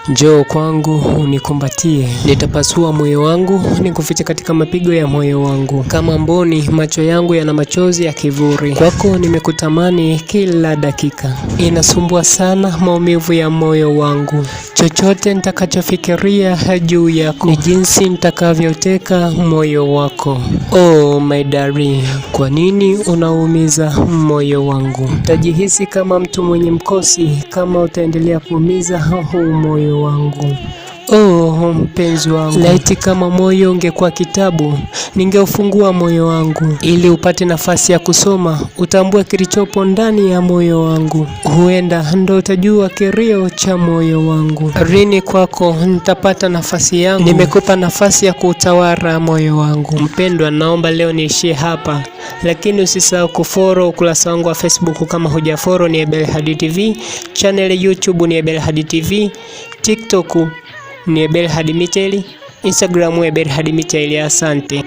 Njoo kwangu unikumbatie, nitapasua moyo wangu nikufiche katika mapigo ya moyo wangu. Kama mboni macho yangu yana machozi ya kivuri, kwako nimekutamani kila dakika. Inasumbua sana maumivu ya moyo wangu, chochote nitakachofikiria juu yako ni jinsi nitakavyoteka moyo wako. Oh my darling, kwa nini unaumiza moyo wangu? Tajihisi kama mtu mwenye mkosi kama utaendelea kuumiza huu moyo wangu. Oh mpenzi wangu, laiti kama moyo ungekuwa kitabu, ningeufungua moyo wangu ili upate nafasi ya kusoma, utambue kilichopo ndani ya moyo wangu. Huenda ndo utajua kilio cha moyo wangu. Rini kwako nitapata nafasi yangu, nimekupa nafasi ya kuutawala moyo wangu. Mpendwa, naomba leo niishie hapa, lakini usisahau kufollow ukurasa wangu wa Facebook kama hujafollow ni Ebelhad TV, channel YouTube ni Ebelhad TV, TikTok ni Ebelhad Michel, Instagram Ebelhad Michel. Asante.